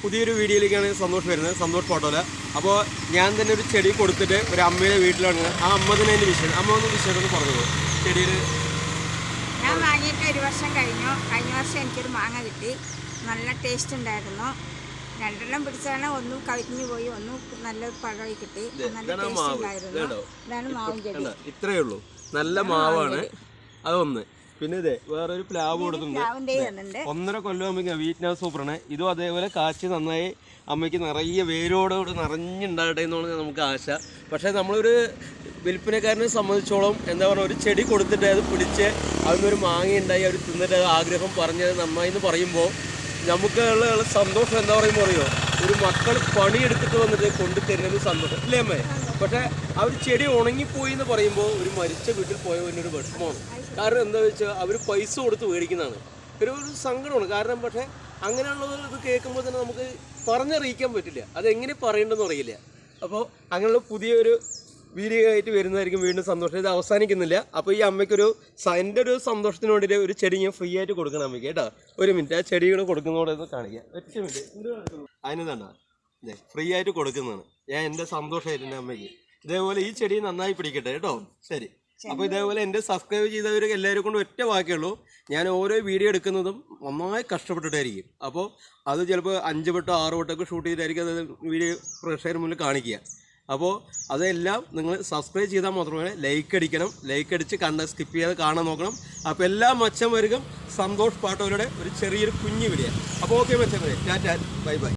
പുതിയൊരു വീഡിയോയിലേക്കാണ് സന്തോഷ് വരുന്നത്, സന്തോഷ് ഫോട്ടോയില്. അപ്പോൾ ഞാൻ തന്നെ ഒരു ചെടി കൊടുത്തിട്ട് ഒരു അമ്മയുടെ വീട്ടിലാണ്. ആ അമ്മ തന്നെ അതിൻ്റെ വിഷയം, അമ്മ ഒന്ന് വിഷയം ഒന്ന് പറഞ്ഞത്. ചെടിയിൽ ഞാൻ വാങ്ങിയിട്ട് 1 വർഷം കഴിഞ്ഞു. കഴിഞ്ഞ വർഷം എനിക്കൊരു മാങ്ങ കിട്ടി, നല്ല ടേസ്റ്റ് ഉണ്ടായിരുന്നു. 2 പിടിച്ചാണ്, ഒന്നും കരിഞ്ഞു പോയി, ഒന്നും നല്ലൊരു പഴമായി കിട്ടി, നല്ല ടേസ്റ്റ് ഉണ്ടായിരുന്നു. ഇതാണ് മാവും ചെടി. ഇത്രയേ ഉള്ളൂ, നല്ല മാവാണ് അതൊന്ന്. പിന്നെ ഇതേ വേറൊരു പ്ലാവ് കൊടുക്കുന്നുണ്ട്, 1.5 കൊല്ലം അമ്മയ്ക്ക് വിയറ്റ്നാം സൂപ്പറാണ്. ഇതും അതേപോലെ കാച്ചി നന്നായി അമ്മയ്ക്ക് നിറയെ വേരോടുകൂടി നിറഞ്ഞുണ്ടാകട്ടെ എന്നാണ് നമുക്ക് ആശ. പക്ഷേ നമ്മളൊരു വിൽപ്പനക്കാരനെ സംബന്ധിച്ചോളം എന്താ പറയുക, ഒരു ചെടി കൊടുത്തിട്ട് അത് പിടിച്ച് അതിനൊരു മാങ്ങ ഉണ്ടായി അവർ തിന്നിട്ട് അത് ആഗ്രഹം പറഞ്ഞത് നന്നായി എന്ന് പറയുമ്പോൾ നമുക്കുള്ള സന്തോഷം എന്താ പറയുമ്പോൾ അറിയോ, ഒരു മക്കൾ പണിയെടുത്തിട്ട് വന്നിട്ട് കൊണ്ടു തരുന്നത് സന്തോഷം ഇല്ലേ അമ്മേ? പക്ഷേ ആ ഒരു ചെടി ഉണങ്ങിപ്പോയി എന്ന് പറയുമ്പോൾ ഒരു മരിച്ച വീട്ടിൽ പോയവനൊരു വിഷമമാണ്. കാരണം എന്താ വെച്ചാൽ അവർ പൈസ കൊടുത്ത് മേടിക്കുന്നതാണ്, ഒരു സങ്കടമാണ്. കാരണം പക്ഷേ അങ്ങനെയുള്ളത് ഇത് കേൾക്കുമ്പോൾ തന്നെ നമുക്ക് പറഞ്ഞറിയിക്കാൻ പറ്റില്ല, അതെങ്ങനെ പറയേണ്ടതെന്ന് അറിയില്ല. അപ്പോൾ അങ്ങനെയുള്ള പുതിയൊരു വീഡിയോ ആയിട്ട് വരുന്നതായിരിക്കും. വീണ്ടും സന്തോഷം, ഇത് അവസാനിക്കുന്നില്ല. അപ്പോൾ ഈ അമ്മയ്ക്കൊരു എൻ്റെ ഒരു സന്തോഷത്തിന് വേണ്ടിയിട്ട് ഒരു ചെടി ഞാൻ ഫ്രീ ആയിട്ട് കൊടുക്കണം അമ്മയ്ക്ക് കേട്ടോ. 1 മിനിറ്റ് ആ ചെടികൾ കൊടുക്കുന്നതോടെ ഒന്ന് കാണിക്കാം. 1 മിനിറ്റ് അതിന് തന്നെ ഇതേ ഫ്രീ ആയിട്ട് കൊടുക്കുന്നതാണ്. ഞാൻ എൻ്റെ സന്തോഷമായിട്ട് എൻ്റെ അമ്മയ്ക്ക്. ഇതേപോലെ ഈ ചെടി നന്നായി പിടിക്കട്ടെ കേട്ടോ. ശരി. അപ്പോൾ ഇതേപോലെ എൻ്റെ സബ്സ്ക്രൈബ് ചെയ്തവർ എല്ലാവരും കൊണ്ട് ഒറ്റ വാക്കുള്ളൂ, ഞാൻ ഓരോ വീഡിയോ എടുക്കുന്നതും നന്നായി കഷ്ടപ്പെട്ടിട്ടായിരിക്കും. അപ്പോൾ അത് ചിലപ്പോൾ 5 വട്ടം 6 വട്ടമൊക്കെ ഷൂട്ട് ചെയ്തായിരിക്കും അത് വീഡിയോ പ്രേക്ഷകർ മുന്നിൽ കാണിക്കുക. അപ്പോൾ അതെല്ലാം നിങ്ങൾ സബ്സ്ക്രൈബ് ചെയ്താൽ മാത്രമേ, ലൈക്ക് അടിക്കണം, ലൈക്ക് അടിച്ച് സ്കിപ്പ് ചെയ്യാതെ കാണാൻ നോക്കണം. അപ്പോൾ എല്ലാ മച്ചന്മാർക്കും സന്തോഷ് പാട്ടോയുടെ ഒരു ചെറിയൊരു കുഞ്ഞു വീഡിയോ. അപ്പോൾ ഓക്കെ മച്ചന്മാരെ, ടാറ്റാ ബൈ ബൈ.